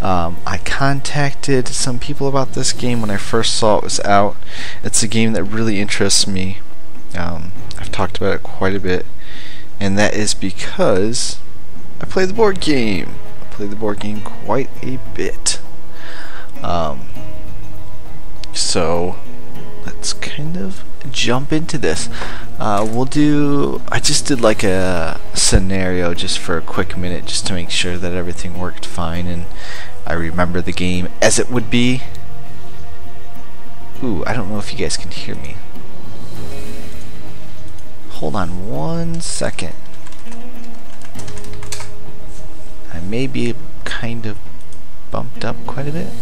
I contacted some people about this game when I first saw it was out. It's a game that really interests me. I've talked about it quite a bit, and that is because I play the board game. I play the board game quite a bit. So let's kind of jump into this. I just did like a scenario just for a quick minute just to make sure that everything worked fine and I remember the game as it would be. Ooh, I don't know if you guys can hear me. Hold on 1 second. I may be kind of bumped up quite a bit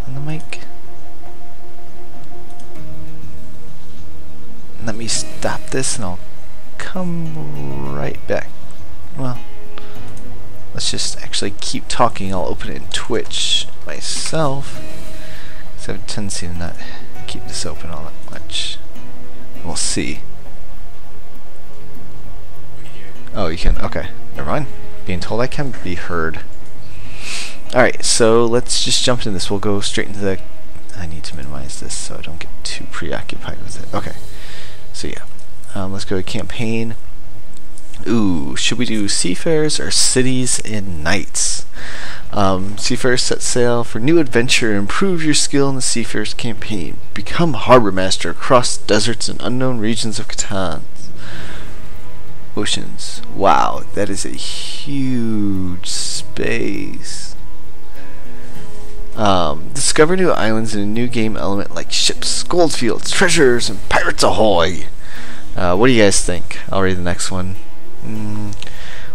on the mic. Let me stop this and I'll come right back. Well, let's just actually keep talking. I'll open it in Twitch myself, because I have a tendency to not keep this open all that much. We'll see. Oh, you can. Okay, never mind. Being told I can be heard. Alright, so let's just jump into this. We'll go straight into the... I need to minimize this so I don't get too preoccupied with it. Okay. So yeah, let's go to campaign. Ooh, should we do seafarers or cities and knights? Seafarers set sail for new adventure. Improve your skill in the seafarers campaign. Become harbor master across deserts and unknown regions of Catan. Oceans. Wow, that is a huge space. Discover new islands and a new game element like ships, goldfields, treasures, and pirates ahoy! What do you guys think? I'll read the next one.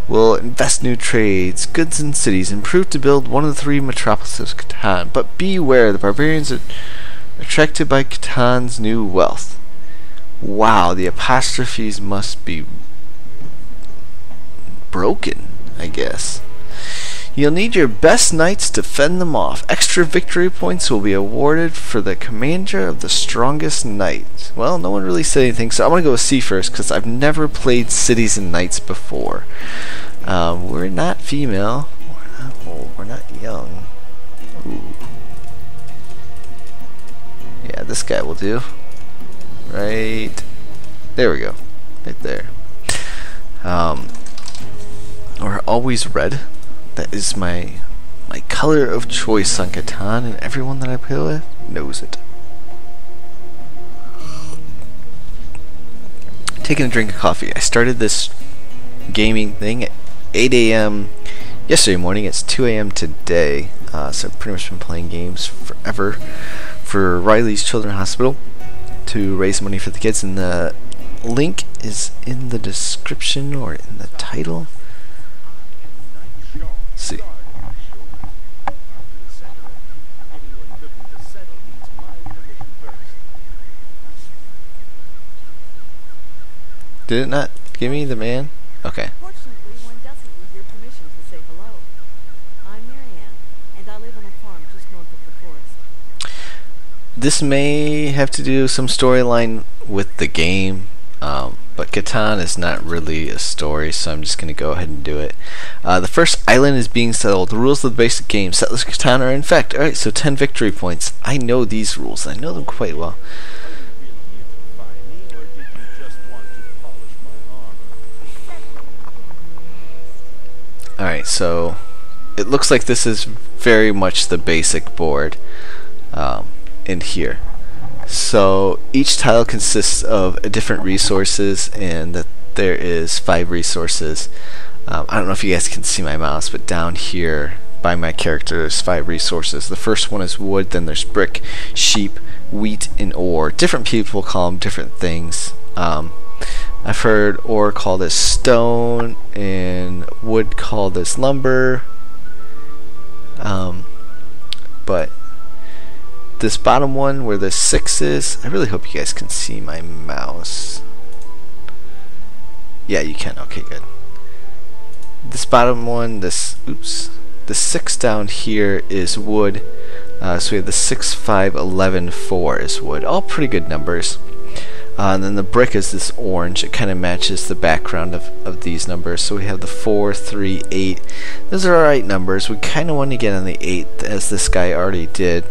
We'll invest new trades, goods and cities, improve to build one of the 3 metropolises of Catan. But beware, the barbarians are attracted by Catan's new wealth. Wow, the apostrophes must be broken, I guess. You'll need your best knights to fend them off. Extra victory points will be awarded for the commander of the strongest knight. Well, no one really said anything, so I'm going to go with C first because I've never played cities and knights before. We're not female. We're not old. We're not young. Ooh. Yeah, this guy will do. Right. There we go. Right there. We're always red. That is my color of choice on Catan, and everyone that I play with knows it. Taking a drink of coffee. I started this gaming thing at 8 AM yesterday morning. It's 2 AM today. So I've pretty much been playing games forever for Riley's Children's Hospital to raise money for the kids, and the link is in the description or in the title. See. Did it not give me the man? Okay. Fortunately, one doesn't need your permission to say hello. I'm Marianne, and I live on a farm just north of the forest. This may have to do some storyline with the game, but Catan is not really a story, so I'm just going to go ahead and do it. The first island is being settled. The rules of the basic game. Settlers of Catan are in effect. Alright, so 10 victory points. I know these rules. I know them quite well. Alright, so it looks like this is very much the basic board in here. So each tile consists of different resources, and that there is 5 resources. I don't know if you guys can see my mouse, but down here by my character there's 5 resources. The first one is wood, then there's brick, sheep, wheat, and ore. Different people call them different things. I've heard ore called as stone and wood called as lumber. But this bottom one where the 6 is, I really hope you guys can see my mouse. Yeah, you can. Okay, good. This bottom one, the 6 down here is wood. So we have the 6, 5, 11, 4 is wood. All pretty good numbers. And then the brick is this orange. It kind of matches the background of these numbers. So we have the 4, 3, 8. Those are alright numbers. We kind of want to get on the 8th, as this guy already did.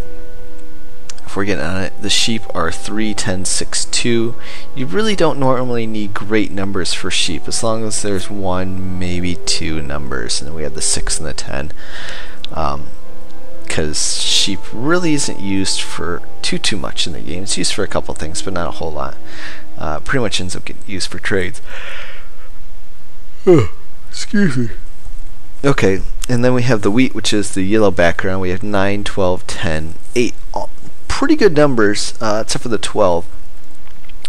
If we're getting on it, the sheep are 3, 10, 6, 2. You really don't normally need great numbers for sheep, as long as there's 1, maybe 2 numbers. And then we have the 6 and the 10. Because sheep really isn't used for too much in the game. It's used for a couple things, but not a whole lot. Pretty much ends up getting used for trades. Excuse me. Okay, and then we have the wheat, which is the yellow background. We have 9, 12, 10, 8. All pretty good numbers, except for the 12.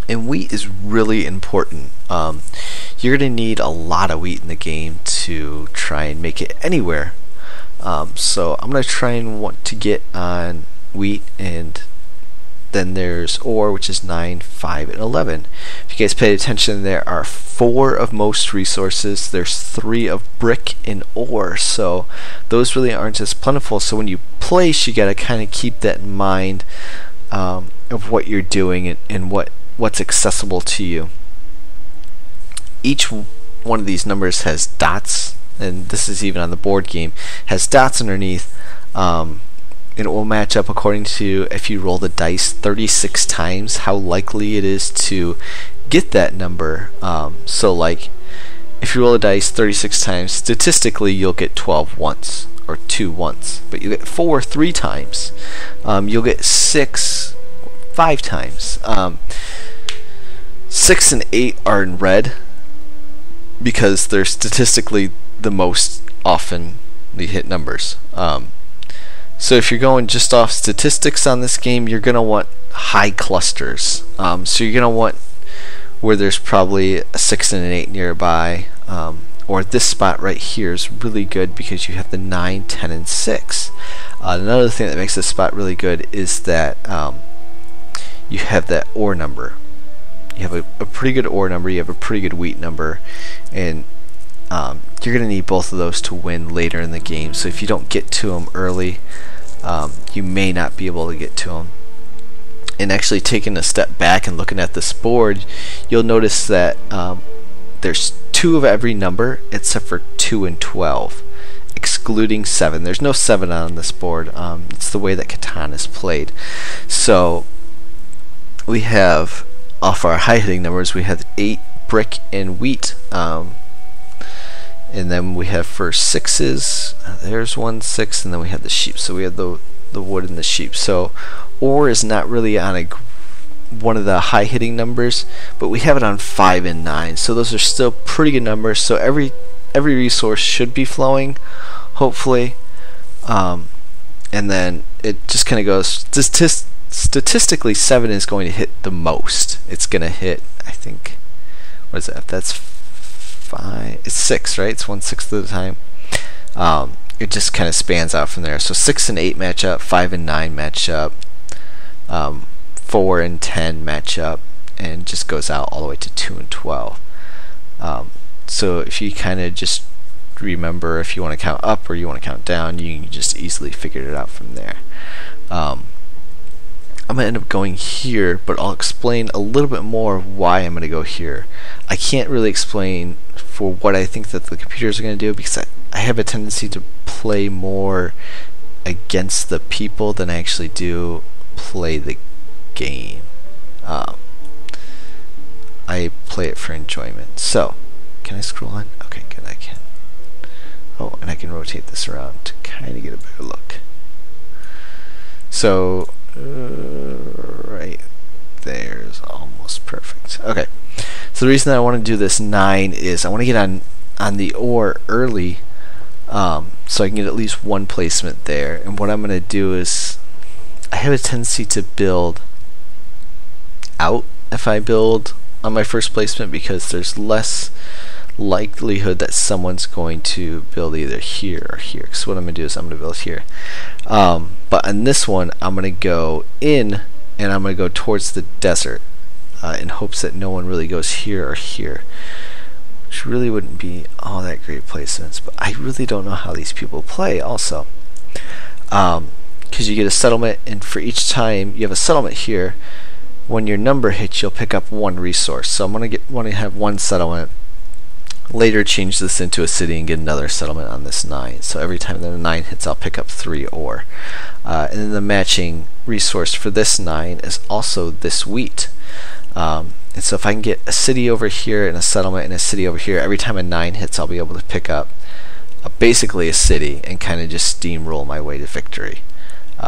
And wheat is really important. You're going to need a lot of wheat in the game to try and make it anywhere. So I'm going to try and want to get on wheat, and then there's ore, which is 9, 5, and 11. If you guys paid attention, there are 4 of most resources. There's 3 of brick and ore, so those really aren't as plentiful. So when you place, you got to kind of keep that in mind of what you're doing and what's accessible to you. Each one of these numbers has dots, and this is even on the board game, has dots underneath, and it will match up according to, if you roll the dice 36 times, how likely it is to get that number. So like, if you roll the dice 36 times, statistically you'll get 12 once, or 2 once, but you get 4 3 times. You'll get 6 5 times. 6 and 8 are in red, because they're statistically the most often hit numbers. So if you're going just off statistics on this game, you're going to want high clusters. So you're going to want where there's probably a 6 and an 8 nearby, or this spot right here is really good because you have the 9, 10, and 6. Another thing that makes this spot really good is that you have that ore number. You have a pretty good ore number, you have a pretty good wheat number, and you're going to need both of those to win later in the game. So if you don't get to them early, you may not be able to get to them. And actually taking a step back and looking at this board, you'll notice that there's 2 of every number except for 2 and 12, excluding 7. There's no 7 on this board. It's the way that Catan is played. So we have, off our high hitting numbers, we have 8, brick, and wheat. And then we have for 6s, there's 1 6, and then we have the sheep. So we have the wood and the sheep. So ore is not really on one of the high hitting numbers, but we have it on 5 and 9. So those are still pretty good numbers. So every resource should be flowing, hopefully. And then it just kind of goes statistically. 7 is going to hit the most. It's going to hit, I think, what is that? That's 5. It's 6, right? It's 1/6 of the time. It just kind of spans out from there. So 6 and 8 match up, 5 and 9 match up, 4 and 10 match up, and just goes out all the way to 2 and 12. So if you kind of just remember, if you want to count up or you want to count down, you can just easily figure it out from there. I'm going to end up going here, but I'll explain a little bit more of why I'm going to go here. I can't really explain for what I think that the computers are going to do, because I have a tendency to play more against the people than I actually do play the game. I play it for enjoyment. So, can I scroll on? Okay, good, I can. Oh, and I can rotate this around to kind of get a better look. So, right there's almost perfect. Okay, so the reason that I want to do this 9 is I want to get on the ore early, so I can get at least 1 placement there. And what I'm going to do is, I have a tendency to build out if I build on my first placement, because there's less likelihood that someone's going to build either here or here. So what I'm going to do is I'm going to build here. But on this one, I'm going to go in, and I'm going to go towards the desert in hopes that no one really goes here or here, which really wouldn't be all that great placements. But I really don't know how these people play also. Because you get a settlement, and for each time you have a settlement here, when your number hits, you'll pick up one resource. So I'm going to have one settlement. Later change this into a city and get another settlement on this 9. So every time that a 9 hits, I'll pick up 3 ore. And then the matching resource for this 9 is also this wheat. And so if I can get a city over here and a settlement and a city over here, every time a 9 hits, I'll be able to pick up basically a city and kind of just steamroll my way to victory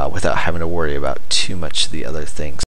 without having to worry about too much of the other things.